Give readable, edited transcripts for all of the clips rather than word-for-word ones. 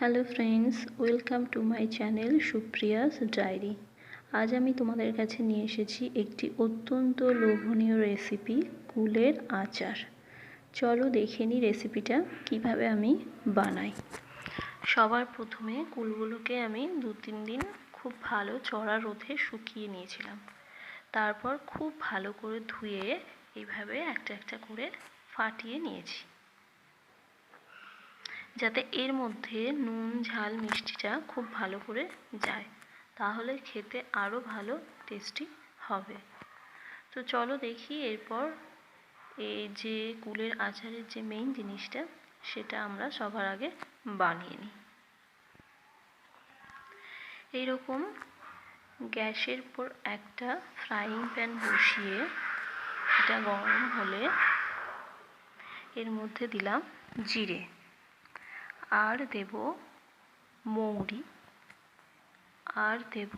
Hello friends, welcome to my channel Supriya's diary. আজ আমি তোমাদের কাছে নিয়ে এসেছি একটি অত্যন্ত লোভনীয় রেসিপি, কুলের আচার। চলো দেখে নিই রেসিপিটা কিভাবে আমি বানাই। সবার প্রথমে কুলগুলোকে আমি 2-3 দিন খুব ভালো চড়া রোদে শুকিয়ে নিয়েছিলাম। তারপর খুব ভালো করে ধুয়ে এইভাবে একটা একটা করে ফাটিয়ে নিয়েছি, যাতে এর মধ্যে নুন ঝাল মিষ্টিটা খুব ভালো করে যায়, তাহলে খেতে আরও ভালো টেস্টি হবে। তো চলো দেখি এরপর এই যে কুলের আচারের যে মেইন জিনিসটা, সেটা আমরা সবার আগে বানিয়ে নিই। এইরকম গ্যাসের উপর একটা ফ্রাইং প্যান বসিয়ে এটা গরম হলে এর মধ্যে দিলাম জিরে, আর দেব মৌরি, আর দেব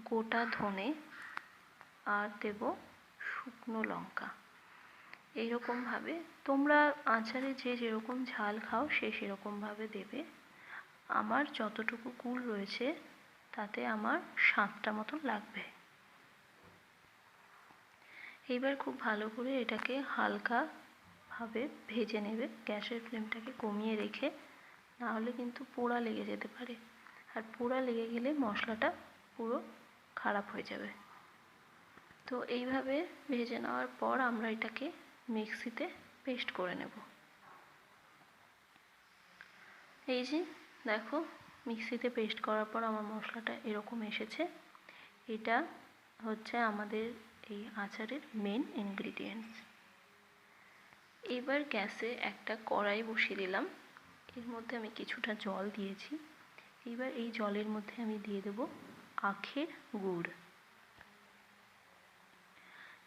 গোটা ধনে, আর দেব শুকনো লঙ্কা। এইরকমভাবে তোমরা আচারে যে যেরকম ঝাল খাও সে সেরকমভাবে দেবে। আমার যতটুকু কুল রয়েছে তাতে আমার 7টা মতন লাগবে। এইবার খুব ভালো করে এটাকে হালকাভাবে ভেজে নেবে, গ্যাসের ফ্লেমটাকে কমিয়ে রেখে, নাহলে কিন্তু পোড়া লেগে যেতে পারে, আর পোড়া লেগে গেলে মশলাটা পুরো খারাপ হয়ে যাবে। তো এইভাবে ভেজে নেওয়ার পর আমরা এটাকে মিক্সিতে পেস্ট করে নেব। এই যে দেখো, মিক্সিতে পেস্ট করার পর আমার মশলাটা এরকম এসেছে। এটা হচ্ছে আমাদের এই আচারের মেন ইনগ্রিডিয়েন্টস। এবার গ্যাসে একটা কড়াই বসিয়ে দিলাম, এর মধ্যে আমি কিছুটা জল দিয়েছি। এবার এই জলের মধ্যে আমি দিয়ে দেব আখের গুড়।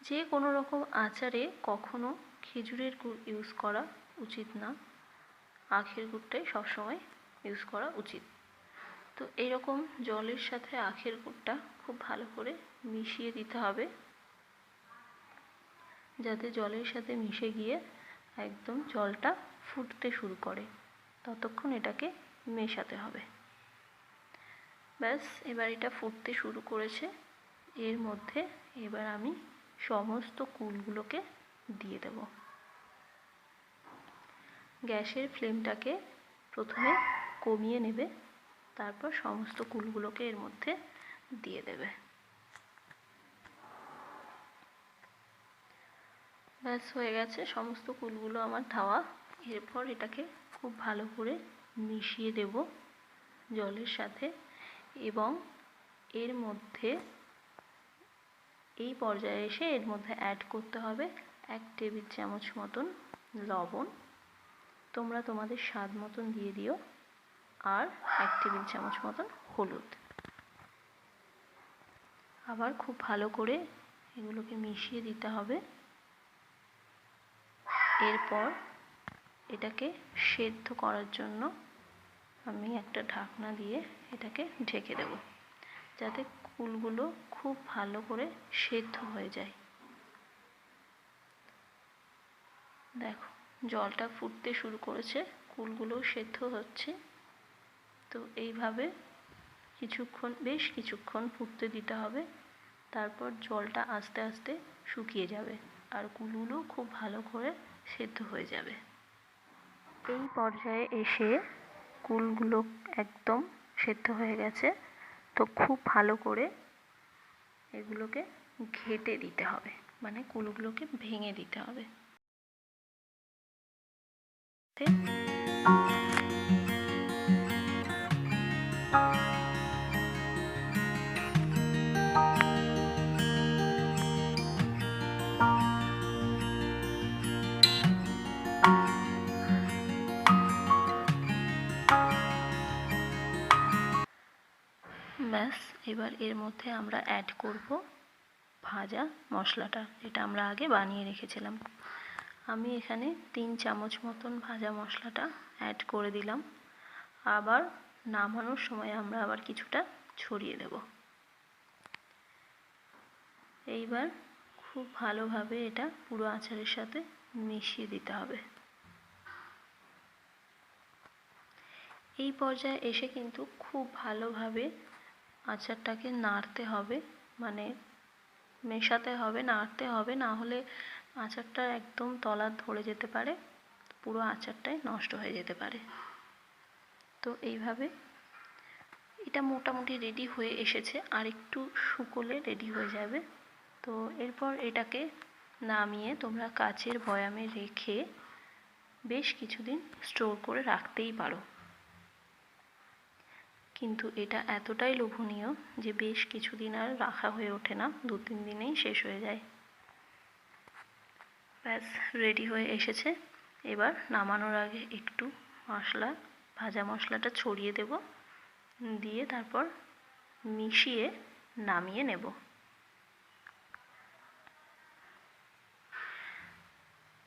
যে কোনো রকম আচারে কখনো খেজুরের গুড় ইউজ করা উচিত না, আখের গুড়টাই সবসময় ইউজ করা উচিত। তো এরকম জলের সাথে আখের গুড়টা খুব ভালো করে মিশিয়ে দিতে হবে, যাতে জলের সাথে মিশে গিয়ে একদম জলটা ফুটতে শুরু করে, ততক্ষণ এটাকে মেশাতে হবে। ব্যাস, এবার এটা ফুটতে শুরু করেছে। এর মধ্যে এবার আমি সমস্ত কুলগুলোকে দিয়ে দেব। গ্যাসের ফ্লেমটাকে প্রথমে কমিয়ে নেবে, তারপর সমস্ত কুলগুলোকে এর মধ্যে দিয়ে দেবে। ব্যাস হয়ে গেছে, সমস্ত কুলগুলো আমার দেওয়া। এরপর এটাকে খুব ভালো করে মিশিয়ে দেব জলের সাথে, এবং এর মধ্যে এই পর্যায়ে এসে এর মধ্যে অ্যাড করতে হবে 1 টেবিল চামচ মতন লবণ। তোমরা তোমাদের স্বাদ মতন দিয়ে দিও, আর 1 টেবিল চামচ মতন হলুদ। আবার খুব ভালো করে এগুলোকে মিশিয়ে দিতে হবে। এরপর এটাকে সেদ্ধ করার জন্য আমি একটা ঢাকনা দিয়ে এটাকে ঢেকে দেব, যাতে কুলগুলো খুব ভালো করে সেদ্ধ হয়ে যায়। দেখো, জলটা ফুটতে শুরু করেছে, কুলগুলোও সেদ্ধ হচ্ছে। তো এইভাবে বেশ কিছুক্ষণ ফুটতে দিতে হবে। তারপর জলটা আস্তে আস্তে শুকিয়ে যাবে, আর কুলগুলো খুব ভালো করে সেদ্ধ হয়ে যাবে। এই পর্যায়ে এসে কুলগুলো একদম সেদ্ধ হয়ে গেছে। তো খুব ভালো করে এগুলোকে ঘেঁটে দিতে হবে, মানে কুলগুলোকে ভেঙে দিতে হবে। ব্যাস, এবার এর মধ্যে আমরা অ্যাড করব ভাজা মশলাটা, যেটা আমরা আগে বানিয়ে রেখেছিলাম। আমি এখানে 3 চামচ মতন ভাজা মশলাটা অ্যাড করে দিলাম। আবার নামানোর সময় আমরা আবার কিছুটা ছড়িয়ে দেব। এইবার খুব ভালোভাবে এটা পুরো আচারের সাথে মিশিয়ে দিতে হবে। এই পর্যায়ে এসে কিন্তু খুব ভালোভাবে আচারটাকে নাড়তে হবে, মানে মেশাতে হবে, নাড়তে হবে, না হলে আচারটা একদম তলা ধরে যেতে পারে, পুরো আচারটাই নষ্ট হয়ে যেতে পারে। তো এইভাবে এটা মোটামুটি রেডি হয়ে এসেছে, আর একটু শুকোলে রেডি হয়ে যাবে। তো এরপর এটাকে নামিয়ে তোমরা কাচের বয়ামে রেখে বেশ কিছুদিন স্টোর করে রাখতেই পারো। কিন্তু এটা এতটাই লোভনীয় যে বেশ কিছুদিন আর রাখা হয়ে ওঠে না, 2-3 দিনেই শেষ হয়ে যায়। ব্যাস রেডি হয়ে এসেছে। এবার নামানোর আগে একটু মশলা, ভাজা মশলাটা ছড়িয়ে দেব, দিয়ে তারপর মিশিয়ে নামিয়ে নেব।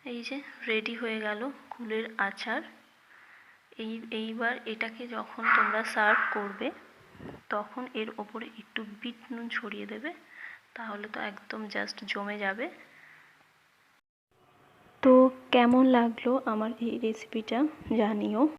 এই যে রেডি হয়ে গেল কুলের আচার। এইবার এটাকে যখন তোমরা সার্ভ করবে তখন এর ওপরে একটু বিট নুন ছড়িয়ে দেবে, তাহলে তো একদম জাস্ট জমে যাবে। তো কেমন লাগলো আমার এই রেসিপিটা জানিও।